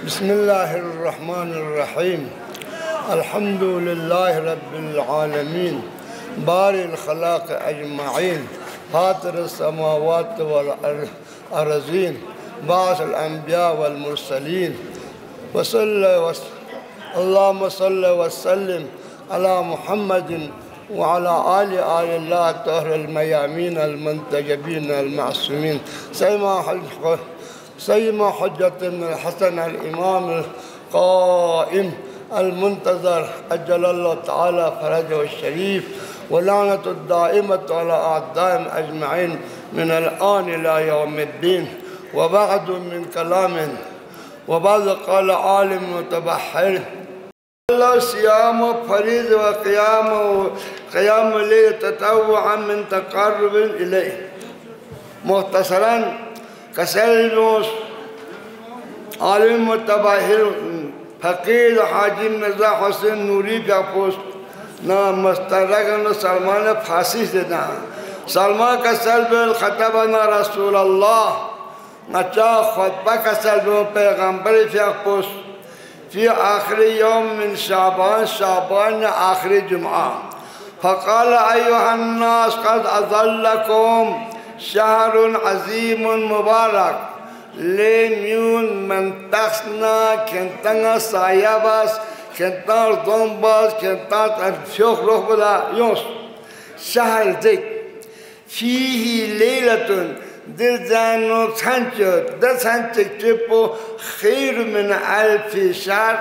بسم الله الرحمن الرحيم الحمد لله رب العالمين بارئ الخلاق أجمعين فاطر السماوات والأرضين بعث الأنبياء والمرسلين اللهم صل وسلم على محمد وعلى آل الله الطاهر الميامين المنتجبين المعصومين سيما حجة الحسن الإمام القائم المنتظر أجل الله تعالى فرجه الشريف ولعنة الدائمة على أعدائهم أجمعين من الآن إلى يوم الدين. وبعد من كلام وبعد قال عالم متبحر الله صيام فريض وقيام الليل تطوعا من تقرب إليه. مختصرا كسلم عالم متبحر فقير حاجی مرزا حسین نوری کا پوسٹ نہ مسترگن سلمان پھانسی دینا سلمان کا سلب خطبنا رسول اللہ نچا خطبہ کا سلب پیغمبر فی پوسٹ فی آخر یوم من شعبان آخر جمعہ فقال ایوہ الناس قد اظلکم شهر عظیم مبارک لیمیون منطقنا کنتنا سایباس کنتنا دنباس کنتنا فیوخ روح بلا یونس شهر ذک فیه لیلتون در زنو سنچد در سنچک چپو خیر من الف شهر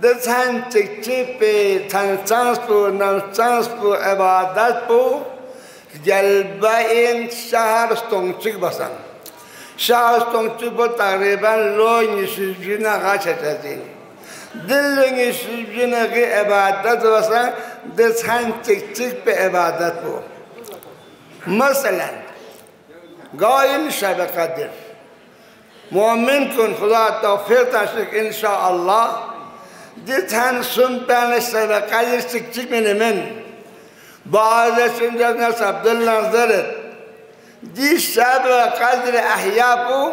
در سنچک چپ تنسانس پو نمسانس پو عبادت پو جلبه این شهر ستونچک بسن شهر ستونچک با تقریبا لونی سوزگین آقا چتازین دل لونی سوزگین آقا عبادت بسن دستان چک به عبادت بو مثلا قایم شب قدر مؤمن کن خدا توفیق تشک انشاءالله دستان سنتان شب قدر چک من بعض سنجد عبدالله زرد دی شب قدر احیابو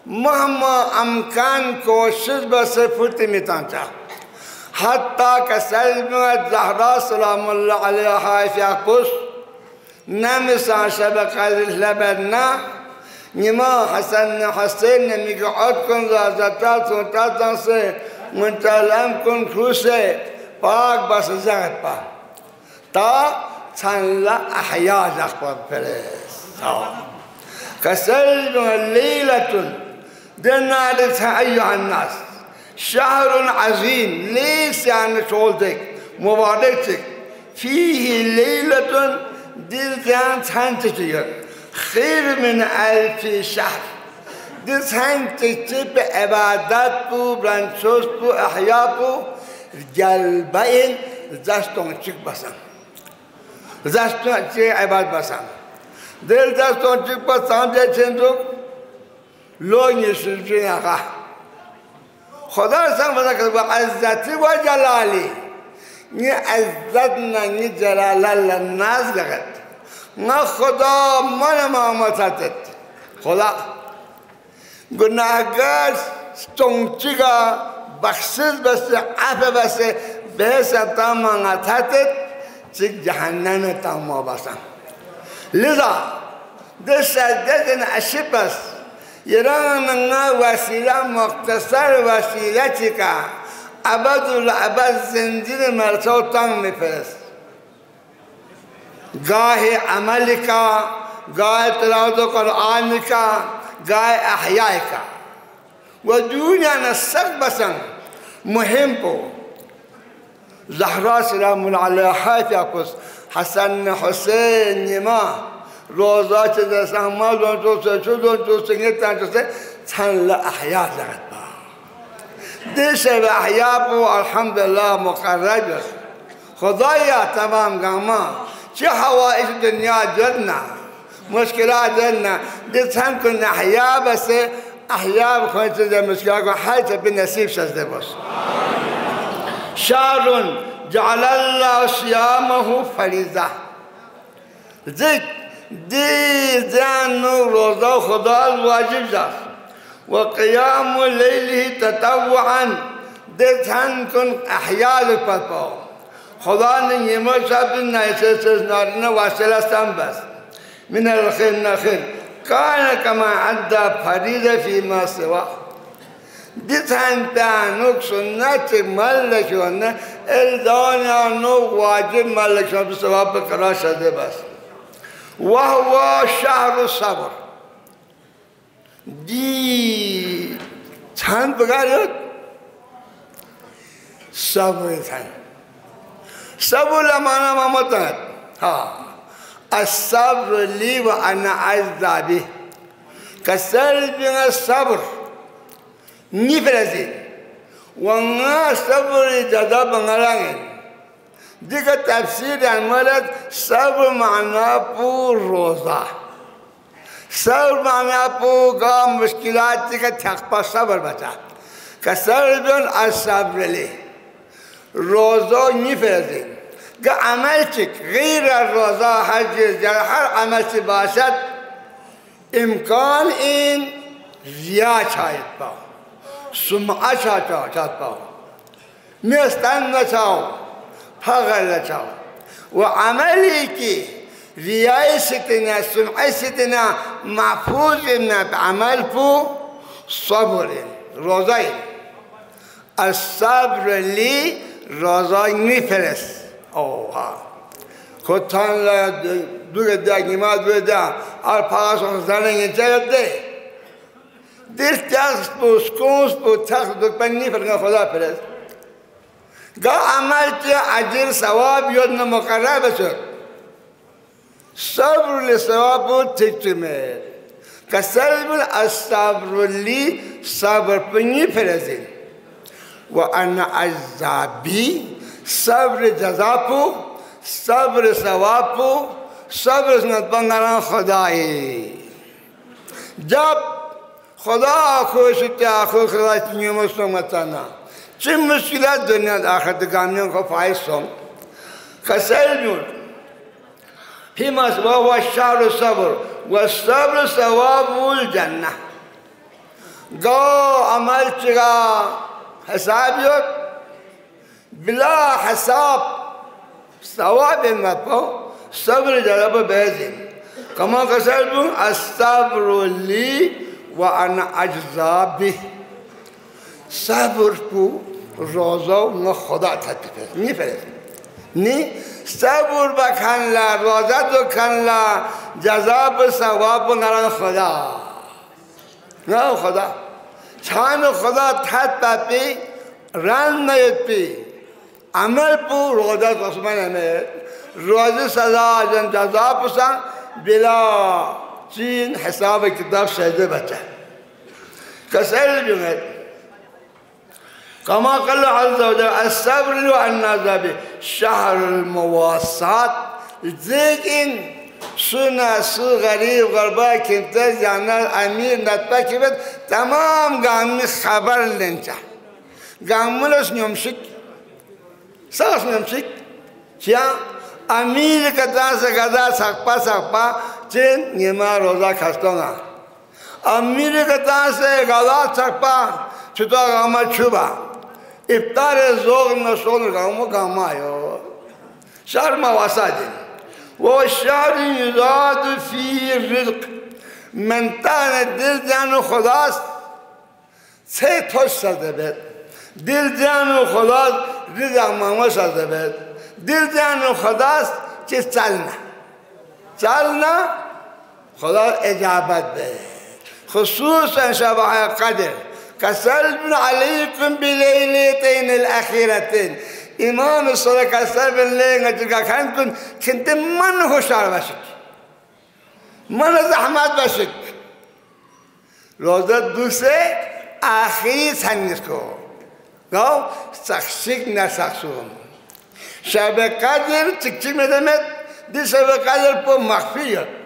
مهما امکان کوشش بسه فوت میتانچا حتی که سلم زهرا سلام الله علیها فی اقبوس نمیسان شب قدر لبنا نما حسین نمیگه عد کن زازتات سنتاتان سے منتعلم کن خوشه پاک بس زهد پاک تا تنلا احیا زخبر فرست كسلم ليلة دنالتها أيها الناس شهر عظيم ليس يعني شولدك مباركتك فيه ليلة دلتان تنتجي خير من 1000 شهر دلتان تجيب عبادات بو برانشوس بو أحياء بو جلبين زاشتون چك بسان زاشتون چك عباد بسان دل زاشتون چك بسان جه چندو لونی سلجین آقا خدا رسان فضا کرد با عزتی و جلالی نی عزتنا نی جلال الله ناز لگد نا خدا من مامتت خدا گناهگار چونچگا بخشش بسه عفو بسه بهش تمام اتاتت چک جهنم تمام باسن لذا دستن اشپس ایران وسیله مختصر وسیله چیکا ابد زنجیر مرتو تنگ میفرست گاه عمل کا گاه تلاوت قرآن کا گاه احیاء کا و دنیا نسق بسن مهم کو زهرا سلام الله علیها فی اقبوس حسن حسین نما روزا چه دستان ما دون تو سنگه تنجسه تنلا احیا زغد با دیشه به احیا بو الحمدلله مقرر بس خدایا تمام گاما چه حوائج دنیا جدنا مشکلات جدنا دیتن کن احیا بسه احیا بخواهی چیزه مشکلات کن حیث به نصیب شده باش شهر جعل الله صيامه فريضة ذکر دی زن روزه خدا واجب است وقيام ليله تطوعا دتان كن احيال البابا خدا نے یہ سب نائسس نارنا واسلستان بس من الخير نخير كان كما عدى فريضة فيما سواه دتان تانوك سنة ملك وانا الدنيا نو واجب ملك بسبب كراشة بس وهو شهر الصبر دي تان بقاريت صبر تان صبر لمانا مامتان الصبر لي وأنا أعز به كسر بنا الصبر نفرزين وانا صبر جدا بنغرانين ديك تفسير عن مرض صبر معناه بو روزة صبر معناه بو قام مشكلات ديك تخبى صبر بتا كسر بنا الصبر لي روزة نفرزين كعملتك غير الروزة حج هر عملت باشد امکان این ریا شاید باو سمعه شاید باو میستن نچاو فقر نچاو و عملی که ریای ستنا سمعه ستنا محفوظ من عمل بو صبر روزه الصبر لی روزه میفرست اوه کتان لا دوگه دگیما دوگه دا آر پاس زننگی جایده دل تاس بو سکونس بو تاس دوگ پنی فرنگا خدا پرست گا عمل چه اجر ثواب یاد نمقرر بسد صبر لثواب بو تکتمه کسر بول الصبر لی صبر پنی فرزین و انا عذابی صبر جزاپو صبر ثوابو صبر سنت بنگران خدایی جب خدا خوشتی آخو خدای تنیم سنگتانا چه مشکلات دنیا آخرت گامیان کو فایز سنگ کسل جون فيما سواه الشهر الصبر والصبر ثواب الجنة قو عمل چگا حساب يوت بلا حساب ثواب مفهوم صبر جرب بيزين كما قصدوا الصبر لي وأنا أجزى به صبر کو روزه و خدا تطبیق نفرست نی صبر بکن لا روزه تو کن لا جزاب ثواب نران خدا نه خدا چان خدا تطبیق رن نیت پی عمل پو روزه قسمان همه روزه سزا جن جزا پسن بلا چین حساب کتاب شهده بچه کسر جمعت كما قال عز وجل الصبر والنذر شهر المواسات لكن سنة سو غريب غربا كنت جانا امير نتبا كبت تمام قامي خبر لنجا قامولس نمسك ساس نمسك كيا امير كتا سكتا سكپا چين نيما روزا خستونا امير كتا سكتا سكپا چطور قاما چوبا افطار زوغ نشون قامو قامايو شهر مواسادين والشهر يزاد فيه الرزق من تان دل جانو خداس سه توش ساده بید دل جانو خداس رزق ماما ساده بید دل جانو خداس چه چلنا خدا اجابت بید خصوصا شبه قدر كسلب عليكم بليلتين الأخيرتين إمام الصلاة كسلب الليل نجد كنت من هشار بشك من زحمت بشك روزة دوسة آخری سنجسكو نو سخشك نسخشون شب قدر تكتي مدمت دي شب قدر بو مخفية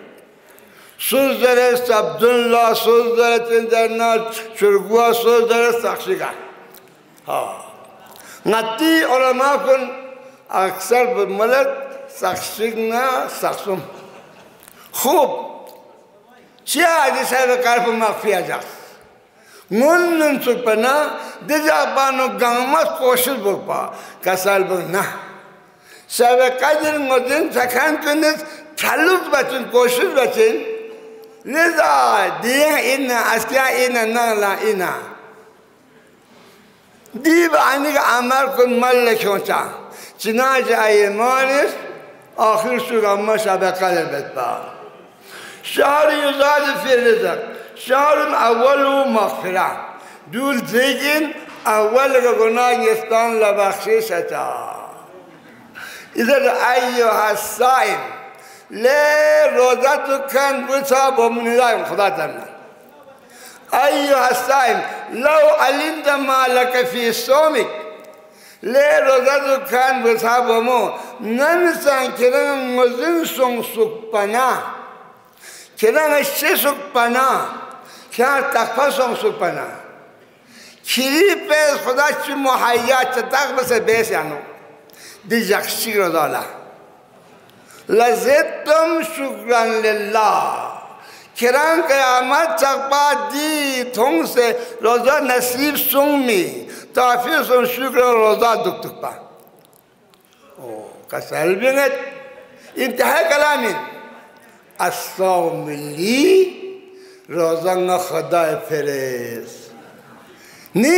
söz dere sabdunla, söz dere tinderna, çurguğa söz dere sakşiga. Ngati ulama kun aksar bermalat sakşigna saksum. Khub. Chia di saya karpu makfiyajak. Munun supana dijabano gamas koşul bukpa kasal bukna. Sabe kadir ngodin sakhan kunis taluk bacın koşul bacın. Liza diye inna asya inna nala inna. Diba anik amar kun malle şonça. Çinaca ayemanis ahir suramma sabe kadir betba. Şahri yuzadi firizak. شهر اول مغفرة دول زيجين اول گناه يستان لبخشيشتا اذا ايها الصائم لا روزتك كان بصاب من الله خدا تعالى ايها الصائم لو علمت ما لك في صومك لا روزتك كان بصاب مو ننسان كرن مزن سون سوبنا كرن سوبنا क्या तकफसों सुपना खिरी पे खुदा ची मुहैया चताक बसे बेस यानो दी जख्शी रोज़ाला लज़ितुम शुक्रन लिल्लाह किरान क़यामत चकपा दी थोंग से रोज़ा नसीब सुंगमी ताफ़िर सुन शुक्र रोज़ा दुख दुख पा ओ कसल बिंगत इंतहा कलामिन अस्सौमिली रोज़ांगा खुदा फेरेस नी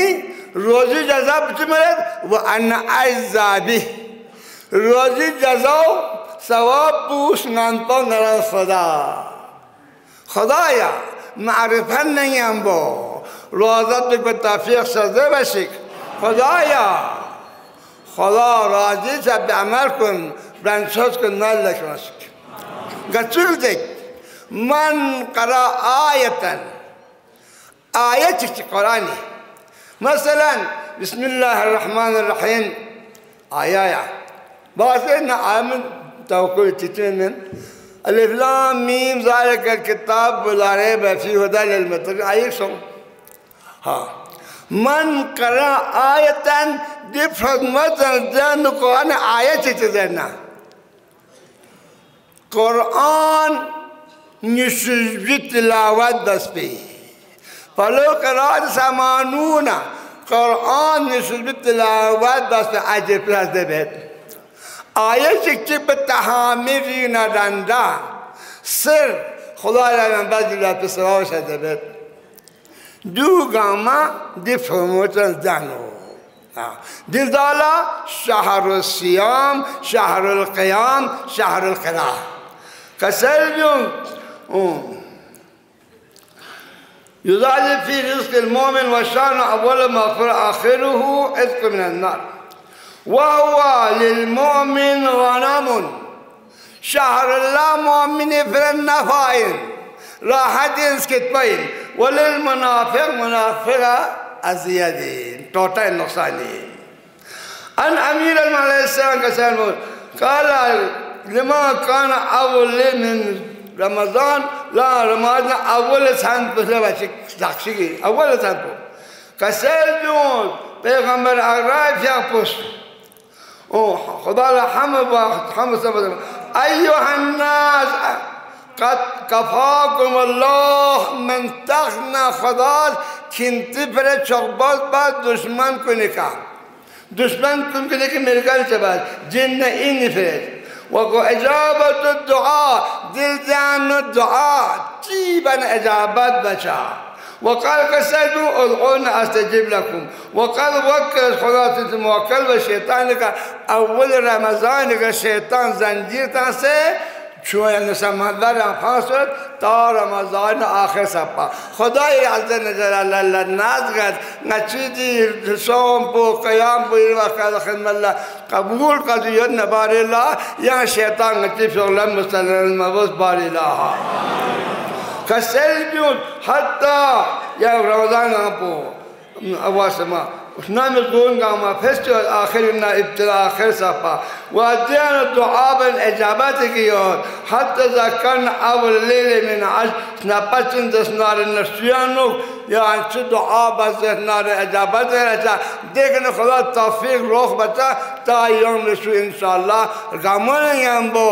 रोज़ी जज़ा बिचमरत वो अन्ना आज़ाबी रोज़ी जज़ाओ सवाब पूछ नांपा नरा खुदाया मारिफत नहीं हम वो रोज़ा तो को ताफ़ीक़ सज़े बशिक खुदाया खुदा राज़ी से बेअमर कन ब्रांचोस को नाल लक्ष्मण गच्चुल देख من قرأ آية آية القرآن مثلا بسم الله الرحمن الرحيم آية بعضنا آمن توكل تتمن ألف لام ميم ذلك الكتاب لا ريب فيه هدى للمتقين آية سون ها من قرأ آية دي فرمتنا جان القرآن آية تتزنا قرآن نشجت تلاوت دست پی فلو قرآن سمانونا قرآن نشجت تلاوت دست پی عجب پلاس ده بید آیه چکچی به تحامیری ندنده سر خدا لمن بعد جلوه پی سواه شده بید دو گاما دی فرموتن زنو دل دالا شهر الصيام شهر القيام شهر القراءة كسل يوم يضاعف في رزق المؤمن وشان أول مغفرة آخره عتق من النار وهو للمؤمن غنم شهر الله مؤمن في النفائن راحت اسكتبين وللمنافق منافقة أزيادين توتا النقصانين أن أمير الملائكة السلام كسلمون قال لما كان أول من رمضان لا رمضان أول سنة بس باشك داخشي أول سنة كسلمون پیغمبر أغراف يا پوست خدا حمد سبحانه أيها الناس قد كفاكم الله من تغنى خدا كنت پر چوباز بعد دشمن کو نکا دشمن کو نکا میرے گھر سے بعد جن این فرد وقو اجابت الدعاء دل جان الدعاء جيبا اجابت بچا وقال كسدوا ادعونا استجب لكم وقال وكل خلاص الموكل والشيطان کا اول رمضان کا شیطان زنجیر تا سے شوية سمندر فاصل تا رمضان آخر سپا خدای عز وجل الناس قد نچیدی صوم بو قیام بو وقت خدمت الله قبول قد ين بار الله يا شيطان نتي فلان مسلم مبوس بار الله كسلبيون حتى يا رمضان بو أواسما نام الدون قام فستيفال آخرنا ابتلاء آخر صفا وأدينا الدعاء بالإجابات كيون حتى إذا كان أول ليلة من عشر نبتن دسنار النسيانو يعني شو دعاء بس نار إجابات رجع ديكنا خلاص توفيق روح بتا تا یوم رسو انشاءالله گامون یامبو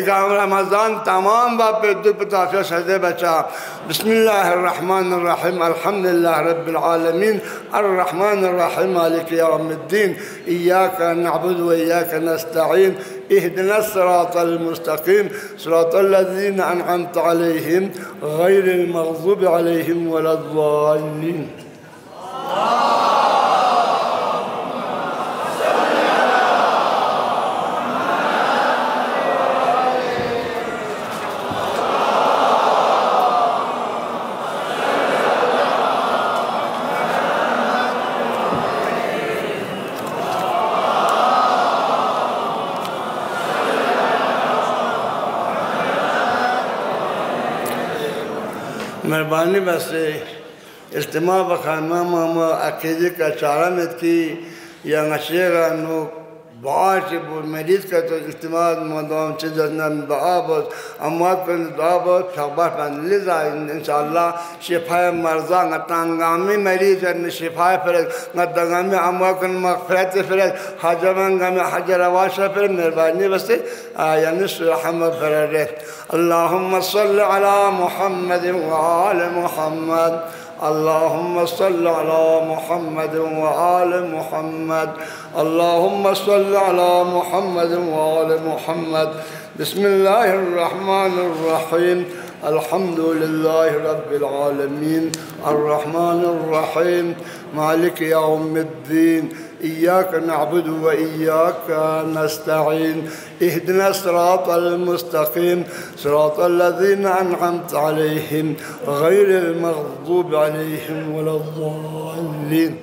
گام رمضان تمام با بدو بتافیا سجده بچا. بسم الله الرحمن الرحيم الحمد لله رب العالمين الرحمن الرحيم مالك يوم الدين إياك نعبد وإياك نستعين اهدنا الصراط المستقيم صراط الذين أنعمت عليهم غير المغضوب عليهم ولا الضالين. मेहरबानी वैसे इज्तिमा बखाना मामा अकेले का चारा में की या नशेगा नो बहुत से मरीज का तो इज्तिमा मदाम चीज़ना बाबत अम्मात पर बाबत शबाह पर लिज़ा इंशाअल्लाह शिफाए मर्ज़ा नतांगामी मरीज ने शिफाए पर नतांगामी अम्मात को मग़फ़िरत पर हजरंगामी हजरवाशा पर मेहरबानी वैसे यानी सुरहम पर रे अल्लाहुम्मा सल्लि अला मुहम्मद व आले मुहम्मद اللهم صل على محمد وآل محمد اللهم صل على محمد وآل محمد بسم الله الرحمن الرحيم الحمد لله رب العالمين الرحمن الرحيم مالك يوم الدين إياك نعبد وإياك نستعين اهدنا الصراط المستقيم صراط الذين أنعمت عليهم غير المغضوب عليهم ولا الضالين.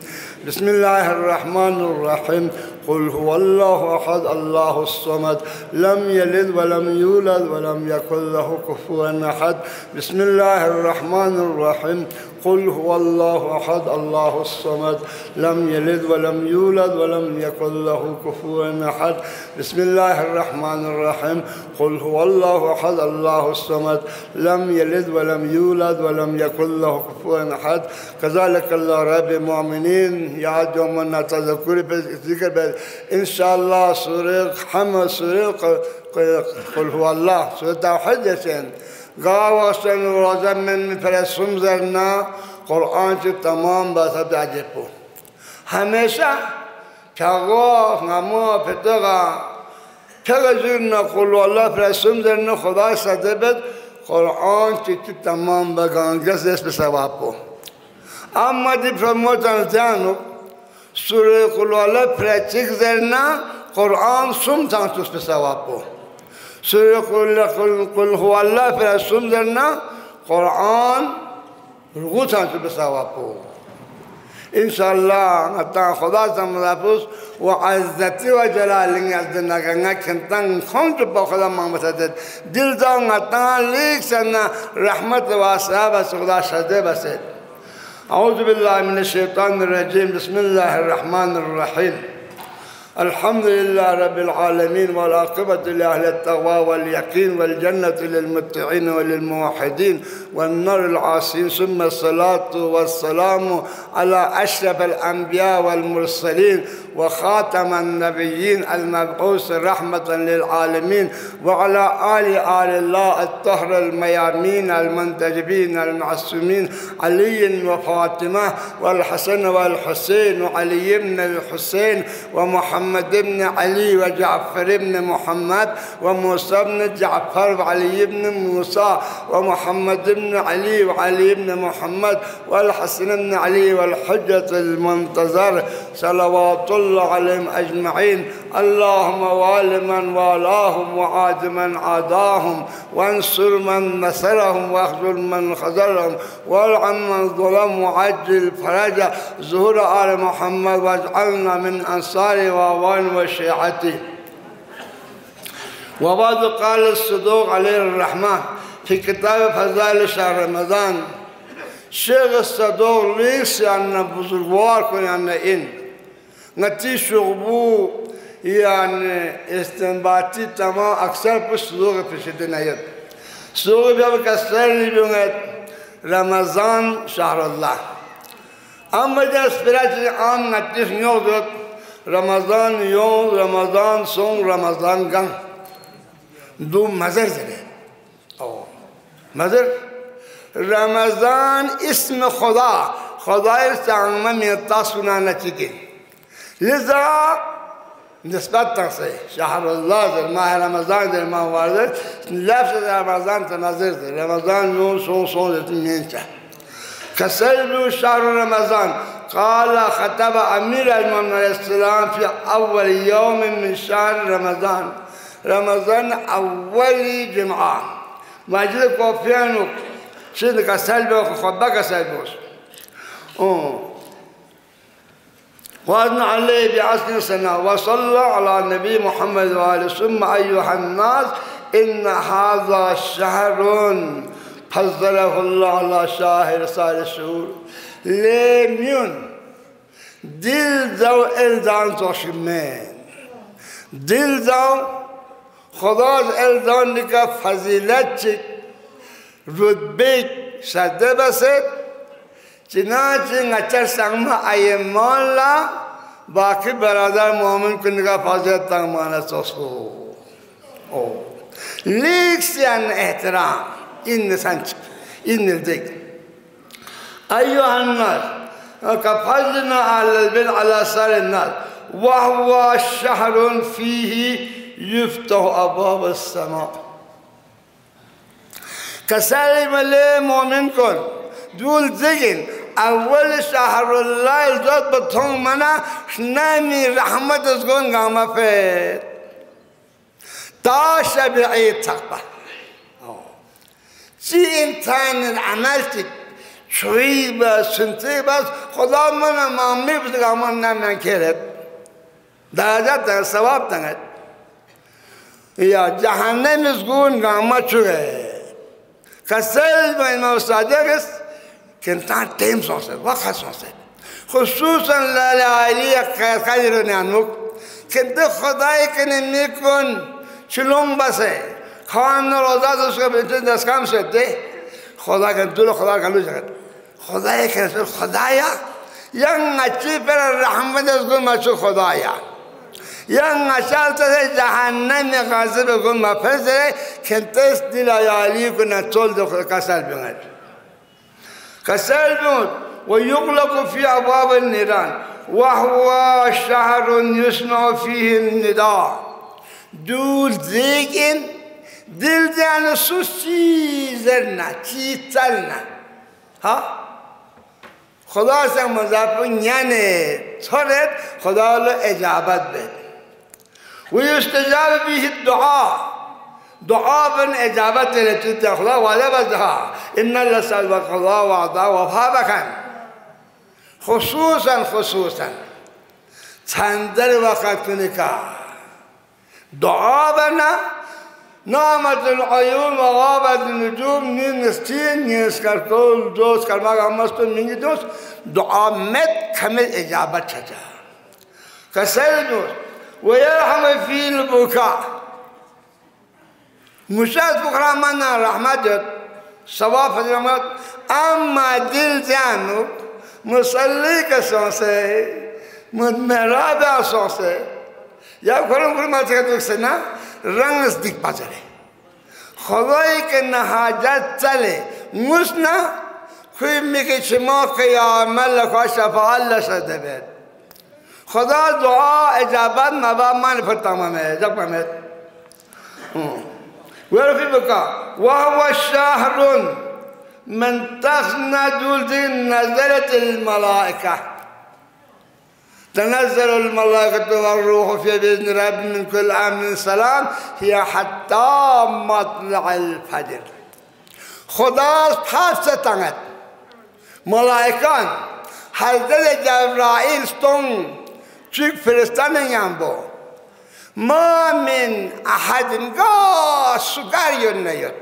بسم الله الرحمن الرحيم قل هو الله أحد الله الصمد لم يلد ولم يولد ولم يكن له كفوا أحد. بسم الله الرحمن الرحيم قل هو الله أحد الله الصمد لم يلد ولم يولد ولم يكن له كفوا أحد. بسم الله الرحمن الرحيم قل هو الله أحد الله الصمد لم يلد ولم يولد ولم يكن له كفوا أحد. كذلك الله رب المؤمنين يا يومنا تذكر بالذكر إن شاء الله سورة حمد سورة قل هو الله سورة توحيد جسين गावसन रोज़न में फिर सुमज़रना कुरान से तमाम बात जाजेपो हमेशा चागो नामो फितगा चगज़ुरना कुल्लू अल्लाह फिर सुमज़रना खुदा सदबत कुरान से तमाम बगांगस इस पे सवापो अम्मा दी प्रमोशन जानो सूर्य कुल्लू अल्लाह फिर चिकज़रना कुरान सुमज़ान उस पे सवापो सूर्य कुल हुआ अल्लाह फिर सुमज़रना कुरान रुगुतान से बसावापो इंशाअल्लाह अता खुदा समझापुस व अज़्ज़ती व जलालिंग अज़्ज़ना गंगा खंतंग खंत बखला मामसदत दिल जाऊं अता लीक सना रहमत व सहाब खुदा शदे बसे अऊज़ु बिल्लाहि मिनश शैतानिर रजीम बिस्मिल्लाहिर रहमानिर रहीम الحمد لله رب العالمين والعاقبة لأهل التقوى واليقين والجنة للمتقين وللموحدين والنار العاصين ثم الصلاة والسلام على أشرف الأنبياء والمرسلين وخاتم النبيين المبعوث رحمة للعالمين وعلى آل الله الطهر الميامين المنتجبين المعصومين علي وفاطمة والحسن والحسين وعلي بن الحسين ومحمد بن علي وجعفر بن محمد وموسى بن جعفر وعلي بن موسى ومحمد بن علي وعلي بن محمد والحسن بن علي والحجة المنتظر صلوات الله عليهم أجمعين. اللهم وال من والاهم وعاد من عاداهم وانصر من نصرهم واخذل من خذلهم والعن من ظلم وعجل فرج ظهور آل محمد واجعلنا من أنصاره وأوان وشيعته. وبعد قال الصدوق عليه الرحمة في كتاب فضائل شهر رمضان شيخ الصدوق ليس أن بزرگوار كن يعني إن نتي شغبو يعني استنباطي تمام أكثر بالصدوق في شدنا يد صدوق بيبقى كسر لي رمضان شهر الله أما جاء سبرات عام نتيش نوضت رمضان یون رمضان سون رمضان گن دو مزر زده مزر رمضان اسم خدا خدای سعیمه میتا سنانه چکن لذا نسبت تنسه شهر الله در ماه رمضان در ماه وارد لفظ رمضان تنظر در رمضان یون سون در مینچه كسلب شهر رمضان قال خطب أمير المؤمنين عليه السلام في أول يوم من شهر رمضان رمضان أول جمعة ماجد كوفيانو شد كسلب وخطبة كسلبوس وأذن عليه بعشر سنة وصلى على النبي محمد وآله ثم أيها الناس إن هذا الشهر فضله الله على شاهر سائر الشهور لمن دل دو الدان توشمن دل دو خدا الدان لك فضیلت رتبه شده بسد چنانچه نچر سنگمه ایمان لا باقی برادر مومن کنگا فضیلت تنگمانه توسکو لیکسیان احترام إن سنج إن الذكر أيها الناس كفضلنا على البر على سائر الناس وهو شهر فيه يفتح أبواب السماء كسالم الله مؤمنكم دول ذكر أول شهر الله الزاد بطن منا نامي رحمة تكون قامة في تاشا بعيد تقبل چی انسان عمل چی شوی با سنتی باز خدا من مامی بسید آمان نمیان کرد درجات دنگد ثواب دنگد یا جهنم ازگون گاما چوگه کسل با این مصادق است که انسان تیم سانسد وقت سانسد خصوصا لالی خیلی رو نیانموک که ده خدایی که نمیکن چلون بسه خان روزات उसको बेटे 10 काम से दे खुदा के दुल खुदा का लू जगत खुदा के खुदाया yang ngaci per rahmat उसको माचो खुदाया yang ngachal te jahannam غاضب को मफज़ खंतस दिल आली को न चोल दो कसल बिंगत कसल बिंगत ويغلق في أبواب النيران وهو شهر يسمع فيه النداء دول ذكر دل جان سوسی زرنا چی چلنا ها خدا سے مضاف یعنی تھرت خدا له اجابت بده ويستجاب به الدعاء دعاء بن اجابت لته خدا وعده بده ان الله سبحانه وتعالى وعده وفابكن خصوصا چندر وقت کنکا دعا بنا نامت العيون وغابت النجوم نستين نسكرتول دوس كرماغ أمستون مني دوس دعاء مت كمل إجابة شجع كسل دوس ويرحم في البكاء مشاهد بكرة منا رحمة ثواب رحمة أما دل جانو مصلي كسانسه مدمراب أسانسه يا كلام ما تقدر سنا رنگ نزدیک بازاره خدایی که نهاجت چله موسنا خوی میگه شما قیامت لکا شفاعت لشده بید خدا دعا اجابت مبا من پر تمامه جب محمد ورفی بکا وهو شهر من تخنا دولد نزلت الملائکه تنزل الملائكة والروح في بإذن رب من كل أمر سلام هي حتى مطلع الفجر خدا پس تنگد ملائکان حضرت جبرائیل ستون چیک فرستان یعنی ما من أحد سکر یونیت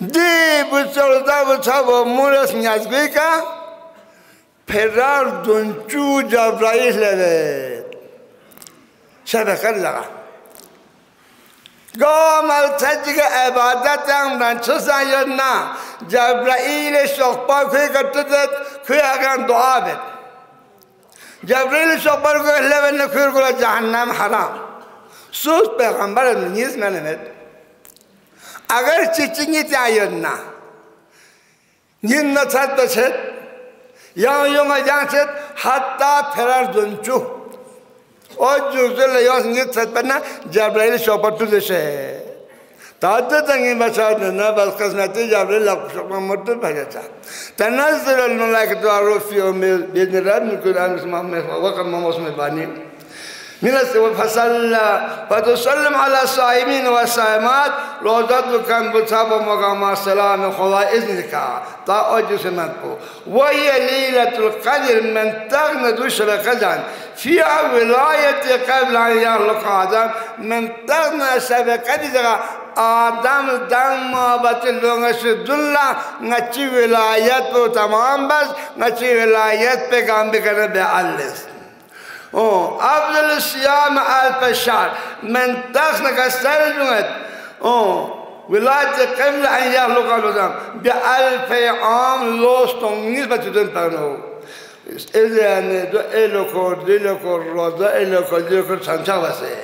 دی بچه با مورس نیازگوی که پرار دنچو جبرائیل لده شبکر لگا گام التجگ عبادت هم رنچو ساید نا جبرائیل شخپا کوئی کرتے دید کوئی اگر دعا بید जबरील शोबर को लेवन ने खुर को जहन्नम हराम सूस पैगंबर नीज में अगर चिचिंगी त्यायन्ना निन नथत बचत yang yung ajangset hatta ferar duncu o juzul yos ngit satpana Jibril sopat tu dese tadda tangi basad na bas qismati Jibril laqshma mutu bhajacha tanazzal al malaikatu arufi bi rabb quran isma wa kam musme bani من فصلى فتسلم على الصائمين والصائمات روزات كان بتصاب مقام السلام خلا إذنك تأجس منكو وهي ليلة القدر من تغنى دوش بقدر فيها ولاية قبل أن يخلق آدم من تغنى سبقدر آدم دم بطلون سدولا نتي ولاية تمام بس نتي ولاية بقام بكنا بألس أفضل الصيام ألف شهر من تخنق السلجنة ولاية قبل أن يخلق الآدم بألف عام لوستون نسبة تنتظروا إذا ندو إلوكور ديلوكور روضة إلوكور ديلوكور سنشاوسي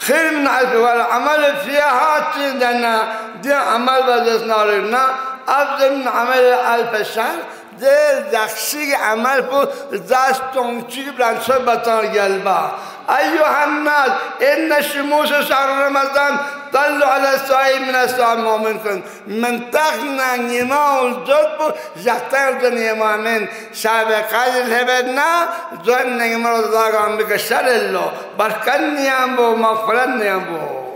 خير من ألف والعمل فيها هاتين لأن دي عمل بدسنا لنا أفضل من عمل ألف شهر دل دخشی عمل پو دستون چی بلند شد بطار گلبا أيها الناس إن شموس شهر رمضان طلوا على الصائم من الصائم مؤمنكم من تغنى نما والجب زختار دنيا مؤمن سابقات الهبنا ظن نما رضاك عن بك شر الله بركني أمبو مغفرني أمبو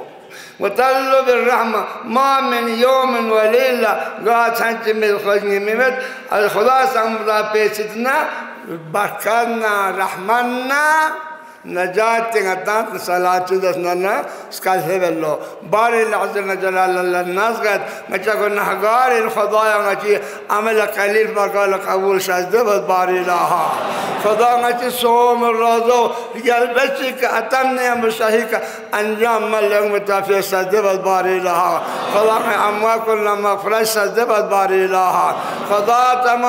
وطلوا بالرحمة ما من يوم وليلة قاعد سنتي من الخزن ممت الخلاص أمرا بيستنا بركنا رحمنا نجات تنتان صلاة دسنا سكال هبلو باري العزل جلال الله الناس قد نجاكو نحقار الخضايا نجي عمل قليل فقال قبول شازدبت باري لها خدا نجي صوم الرازو قلبتك أتمني مشاهيك أنجام مليون متافي شازدبت باري لها خدا أمواكم لما فرش شازدبت باري لها خدا تمام